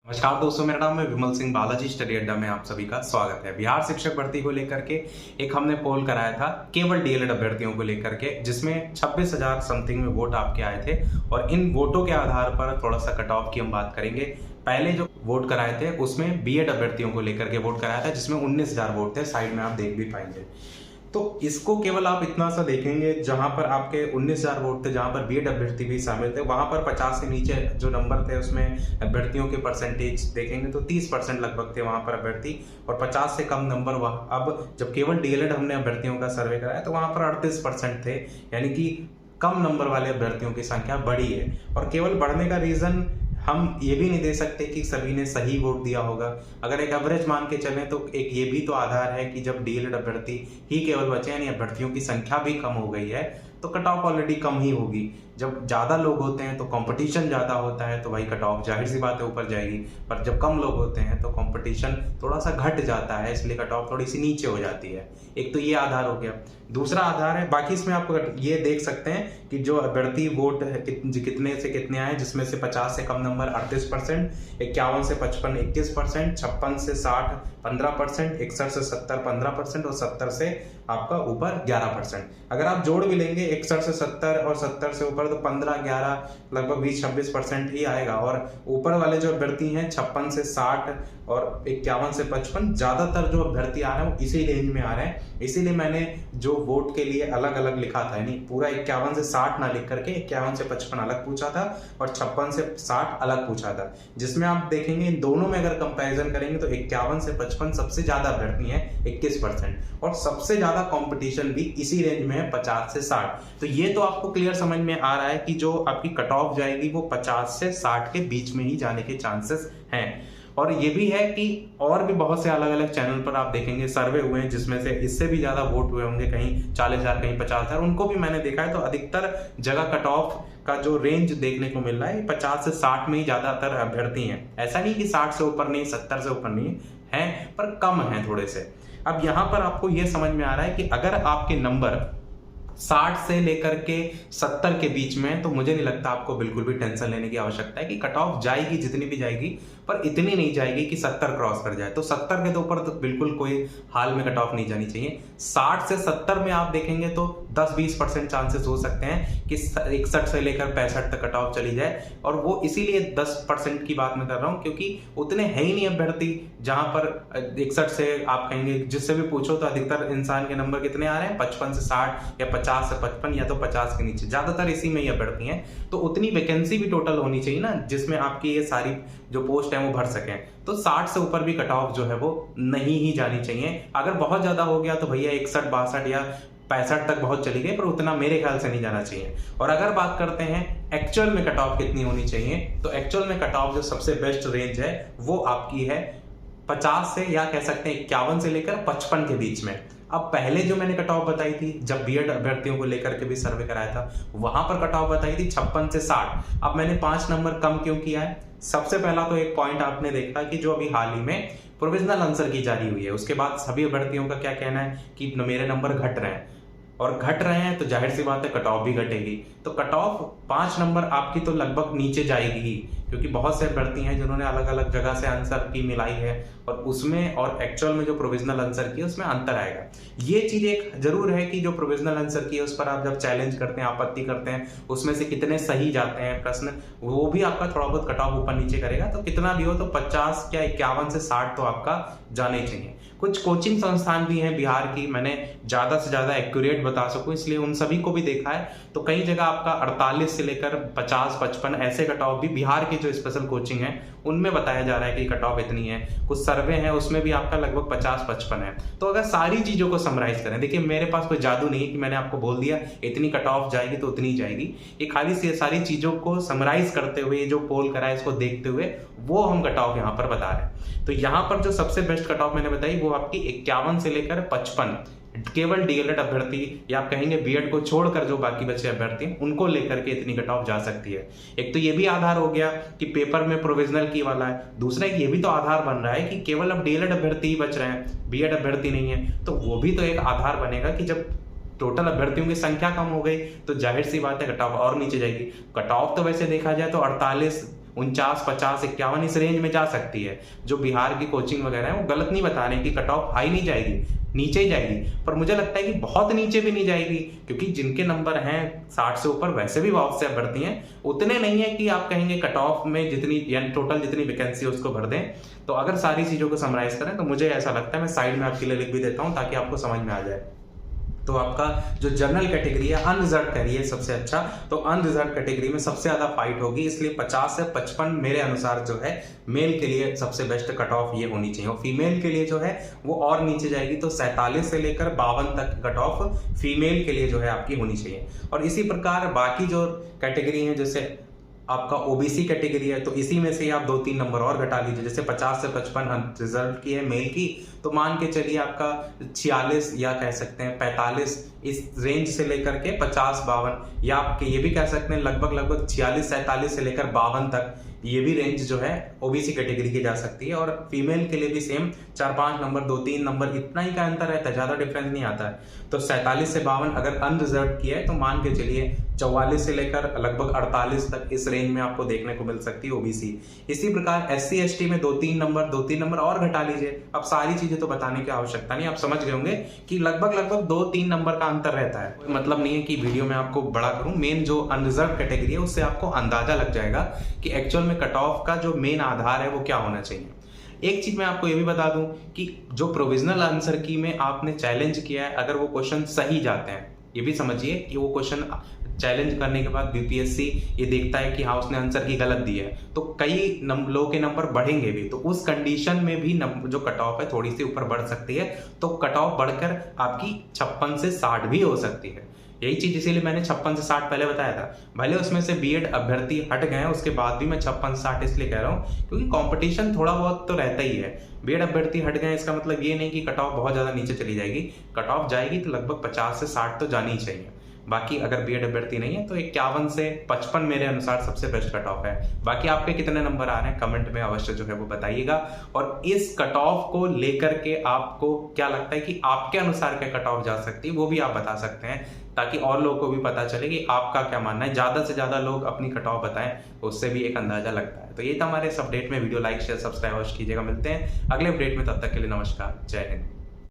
नमस्कार दोस्तों, मेरा नाम है विमल सिंह। बालाजी स्टडी अड्डा में आप सभी का स्वागत है। बिहार शिक्षक भर्ती को लेकर के एक हमने पोल कराया था केवल डीएलएड अभ्यर्थियों को लेकर के, जिसमें 26,000 समथिंग में वोट आपके आए थे और इन वोटों के आधार पर थोड़ा सा कट ऑफ की हम बात करेंगे। पहले जो वोट कराए थे उसमें बीएड अभ्यर्थियों को लेकर के वोट कराया था, जिसमें 19,000 वोट थे। साइड में आप देख भी पाएंगे। तो इसको केवल आप इतना सा देखेंगे, जहां पर आपके 19,000 वोट थे, जहां पर बीएड अभ्यर्थी भी शामिल थे, वहां पर 50 से नीचे जो नंबर थे उसमें अभ्यर्थियों के परसेंटेज देखेंगे तो 30% लगभग थे वहां पर अभ्यर्थी, और 50 से कम नंबर वहां। अब जब केवल डीएलएड हमने अभ्यर्थियों का सर्वे कराया तो वहां पर 38% थे, यानी कि कम नंबर वाले अभ्यर्थियों की संख्या बढ़ी है। और केवल बढ़ने का रीजन हम ये भी नहीं दे सकते कि सभी ने सही वोट दिया होगा। अगर एक एवरेज मान के चलें तो एक ये भी तो आधार है कि जब डीएलएड अभ्यर्थी ही केवल बचे, यानी अभ्यर्थियों की संख्या भी कम हो गई है, तो कट ऑफ ऑलरेडी कम ही होगी। जब ज़्यादा लोग होते हैं तो कंपटीशन ज़्यादा होता है, तो भाई कट ऑफ जाहिर सी बात है ऊपर जाएगी। पर जब कम लोग होते हैं तो कंपटीशन थोड़ा सा घट जाता है, इसलिए कट ऑफ थोड़ी सी नीचे हो जाती है। एक तो ये आधार हो गया। दूसरा आधार है, बाकी इसमें आप ये देख सकते हैं कि जो अभ्यर्थी वोट कितने से कितने आए, जिसमें से 50 से कम नंबर 38%, 51 से 55 21%, 56 से 60 15%, 61 से 70 15% और 70 से आपका ऊपर 11%। अगर आप जोड़ भी लेंगे 61 से 70 और 70 से ऊपर, तो 15 11 लगभग 20-26% ही आएगा। और ऊपर वाले जो अभ्यर्थी हैं 56 से 60 और 51 से 55, ज्यादातर जो अभ्यर्थी आ रहे हैं वो इसी रेंज में आ रहे हैं। इसीलिए मैंने जो वोट के लिए अलग अलग लिखा था, यानी पूरा 51 से 60 ना लिख करके 51 से 55 अलग पूछा था और 56 से 60 अलग पूछा था, जिसमें आप देखेंगे इन दोनों में अगर कंपैरिजन करेंगे तो 51 से 55 सबसे ज्यादा अभ्यर्थी हैं 21%, और सबसे ज्यादा कंपटीशन भी इसी रेंज में है 50 से 60। तो ये तो आपको क्लियर समझ में आ रहा है कि जो आपकी कट ऑफ जाएगी वो 50 से 60 के बीच में ही जाने के चांसेस हैं। और ये भी है कि और भी बहुत से अलग अलग चैनल पर आप देखेंगे सर्वे हुए हैं, जिसमें से इससे भी ज्यादा वोट हुए होंगे, कहीं 40,000 कहीं 50,000, उनको भी मैंने देखा है। तो अधिकतर जगह कट ऑफ का जो रेंज देखने को मिल रहा है 50 से 60 में ही ज्यादातर अभ्यर्थी हैं। ऐसा नहीं कि 60 से ऊपर नहीं, 70 से ऊपर नहीं है, पर कम है थोड़े से। अब यहाँ पर आपको ये समझ में आ रहा है कि अगर आपके नंबर 60 से लेकर के 70 के बीच में, तो मुझे नहीं लगता आपको बिल्कुल भी टेंशन लेने की आवश्यकता है कि कट ऑफ जाएगी जितनी भी जाएगी, पर इतनी नहीं जाएगी कि 70 क्रॉस कर जाए। तो 70 के तो ऊपर तो बिल्कुल कोई हाल में कट ऑफ नहीं जानी चाहिए। 60 से 70 में आप देखेंगे तो 10-20% चांसेस हो सकते हैं कि 61 से लेकर 65 तक कट ऑफ चली जाए। और वो इसीलिए 10% की बात मैं कर रहा हूँ क्योंकि उतने है ही नहीं अभ्यर्थी। जहां पर 61 से आप कहेंगे, जिससे भी पूछो तो अधिकतर इंसान के नंबर कितने आ रहे हैं, 55 से 60 या 50 से 55 या तो 50 के नीचे, ज्यादातर इसी में ही अभ्यर्थी हैं। तो उतनी वैकेंसी भी टोटल होनी चाहिए ना, जिसमें आपकी ये सारी जो पोस्ट है वो भर सकें। तो 60 से ऊपर भी कट ऑफ जो है वो नहीं ही जानी चाहिए। अगर बहुत ज्यादा हो गया तो भैया 61 62 या 65 तक बहुत चली गई, पर उतना मेरे ख्याल से नहीं जाना चाहिए। और अगर बात करते हैं एक्चुअल में कट ऑफ कितनी होनी चाहिए, तो एक्चुअल में कट ऑफ जो सबसे बेस्ट रेंज है वो आपकी है 50 से, या कह सकते हैं 51 से लेकर 55 के बीच में। अब पहले जो मैंने कट ऑफ बताई थी, जब बीएड अभ्यर्थियों को लेकर के भी सर्वे कराया था, वहां पर कट ऑफ बताई थी 56 से 60। अब मैंने 5 नंबर कम क्यों किया है? सबसे पहला तो एक पॉइंट आपने देखा कि जो अभी हाल ही में प्रोविजनल आंसर की जारी हुई है, उसके बाद सभी अभ्यर्थियों का क्या कहना है कि मेरे नंबर घट रहे हैं, और घट रहे हैं तो जाहिर सी बात है कट ऑफ भी घटेगी। तो कट ऑफ 5 नंबर आपकी तो लगभग नीचे जाएगी ही, क्योंकि बहुत से अभ्यर्थी हैं जिन्होंने अलग अलग जगह से आंसर की मिलाई है, और उसमें और एक्चुअल में जो प्रोविजनल आंसर की उसमें अंतर आएगा। ये चीज एक जरूर है कि जो प्रोविजनल आंसर की है उस पर आप जब चैलेंज करते हैं, आपत्ति करते हैं, उसमें से कितने सही जाते हैं प्रश्न, वो भी आपका थोड़ा बहुत कट ऑफ ऊपर नीचे करेगा। तो कितना भी हो तो 50 या 51 से 60 तो आपका जाने चाहिए। कुछ कोचिंग संस्थान भी हैं बिहार की, मैंने ज्यादा से ज्यादा एक्यूरेट बता सकूं इसलिए उन सभी को भी देखा है। तो कई जगह आपका 48 से लेकर 50 55 ऐसे कट ऑफ भी बिहार की जो स्पेशल कोचिंग है उनमें बताया जा रहा है कि कट ऑफ इतनी है। कुछ सर्वे है उसमें भी आपका लगभग 50-55 है। तो अगर सारी चीजों को समराइज करें, देखिए मेरे पास कोई जादू नहीं है कि मैंने आपको बोल दिया इतनी कट ऑफ जाएगी तो उतनी जाएगी। ये खाली सारी चीजों को समराइज करते हुए, जो पोल करा है इसको देखते हुए वो हम कट ऑफ यहाँ पर बता रहे हैं। तो यहाँ पर जो सबसे बेस्ट कट ऑफ मैंने बताई वो आपकी 51 से लेकर 55 केवल डीएलएड अभ्यर्थी, या आप कहेंगे बीएड को छोड़कर जो बाकी बचे अभ्यर्थी उनको लेकर के इतनी कट ऑफ जा सकती है। एक तो ये भी आधार हो गया कि पेपर में प्रोविजनल की वाला है। दूसरा एक ये भी तो आधार बन रहा है कि केवल अब डीएलएड अभ्यर्थी ही बच रहे हैं, बीएड अभ्यर्थी नहीं है। तो वो भी तो एक आधार बनेगा कि जब टोटल अभ्यर्थियों की संख्या कम हो गई तो जाहिर सी बात है कट ऑफ और नीचे जाएगी। कट ऑफ तो वैसे देखा जाए तो 48 49, 50, 51 इस रेंज में जा सकती है। जो बिहार की कोचिंग वगैरह है वो गलत नहीं बता रहे कि कट ऑफ हाई नहीं जाएगी, नीचे ही जाएगी, पर मुझे लगता है कि बहुत नीचे भी नहीं जाएगी, क्योंकि जिनके नंबर हैं 60 से ऊपर वैसे भी बहुत से अभ्यर्थी हैं, उतने नहीं है कि आप कहेंगे कट ऑफ में जितनी यानी टोटल जितनी वैकेंसी है उसको भर दें। तो अगर सारी चीज़ों को समराइज करें तो मुझे ऐसा लगता है, मैं साइड में आपके लिए लिख भी देता हूँ ताकि आपको समझ में आ जाए। तो आपका जो जनरल कैटेगरी है अनरिजर्व करिए सबसे अच्छा, तो अनरिजर्व कैटेगरी में सबसे ज्यादा फाइट होगी, इसलिए 50 से 55 मेरे अनुसार जो है मेल के लिए सबसे बेस्ट कट ऑफ ये होनी चाहिए। और फीमेल के लिए जो है वो और नीचे जाएगी, तो 47 से लेकर 52 तक कट ऑफ फीमेल के लिए जो है आपकी होनी चाहिए। और इसी प्रकार बाकी जो कैटेगरी है, जैसे आपका ओबीसी कैटेगरी है, तो इसी में से आप 2-3 नंबर और घटा लीजिए। जैसे 50 से 55 रिजर्व की है मेल की, तो मान के चलिए आपका 46 या कह सकते हैं 45 इस रेंज से लेकर के 50-52, या आप ये भी कह सकते हैं लगभग 46-47 से लेकर 52 तक ये भी रेंज जो है ओबीसी कैटेगरी की जा सकती है। और फीमेल के लिए भी सेम 4-5 नंबर 2-3 नंबर इतना ही का अंतर रहता है, ज्यादा डिफरेंस नहीं आता है। तो 47 से 52 अगर अनरिजर्व किया है तो मान के चलिए 44 से लेकर लगभग 48 तक इस रेंज में आपको देखने को मिल सकती है ओबीसी। इसी प्रकार SC ST में 2-3 नंबर और घटा लीजिए। अब सारी चीजें तो बताने की आवश्यकता नहीं, आप समझ गए होंगे कि लगभग 2-3 नंबर का अंतर रहता है। कोई मतलब नहीं है कि वीडियो में आपको बड़ा करूं, मेन जो अनरिजर्व कैटेगरी है उससे आपको अंदाजा लग जाएगा कि एक्चुअल में कट ऑफ का जो मेन आधार है वो क्या होना चाहिए। एक चीज मैं आपको ये भी बता दूं कि जो प्रोविजनल आंसर की में आपने चैलेंज किया है, अगर वो क्वेश्चन सही जाते हैं, ये भी समझिए कि वो क्वेश्चन चैलेंज करने के बाद बीपीएससी ये देखता है कि हाँ उसने आंसर की गलत दी है, तो कई लोगों के नंबर बढ़ेंगे भी, तो उस कंडीशन में भी जो कट ऑफ है थोड़ी सी ऊपर बढ़ सकती है। तो कट ऑफ बढ़कर आपकी 56 से 60 भी हो सकती है। यही चीज इसीलिए मैंने 56 से 60 पहले बताया था। भले उसमें से बीएड अभ्यर्थी हट गए हैं, उसके बाद भी मैं 56 से 60 इसलिए कह रहा हूँ क्योंकि कंपटीशन थोड़ा बहुत तो रहता ही है। बीएड अभ्यर्थी हट गए इसका मतलब ये नहीं कि कट ऑफ बहुत ज्यादा नीचे चली जाएगी, कट ऑफ जाएगी तो लगभग 50 से 60 तो जानी ही चाहिए। बाकी अगर बीएड अभ्यर्थी नहीं है तो 51 से 55 मेरे अनुसार सबसे बेस्ट कट ऑफ है। बाकी आपके कितने नंबर आ रहे हैं कमेंट में अवश्य जो है वो बताइएगा। और इस कट ऑफ को लेकर के आपको क्या लगता है कि आपके अनुसार क्या कट ऑफ जा सकती है वो भी आप बता सकते हैं, ताकि और लोगों को भी पता चले कि आपका क्या मानना है। ज्यादा से ज्यादा लोग अपनी कट ऑफ बताएं, उससे भी एक अंदाजा लगता है। तो ये था हमारे इस अपडेट में। वीडियो लाइक शेयर सब्सक्राइब कीजिएगा। मिलते हैं अगले अपडेट में, तब तक के लिए नमस्कार, जय हिंद।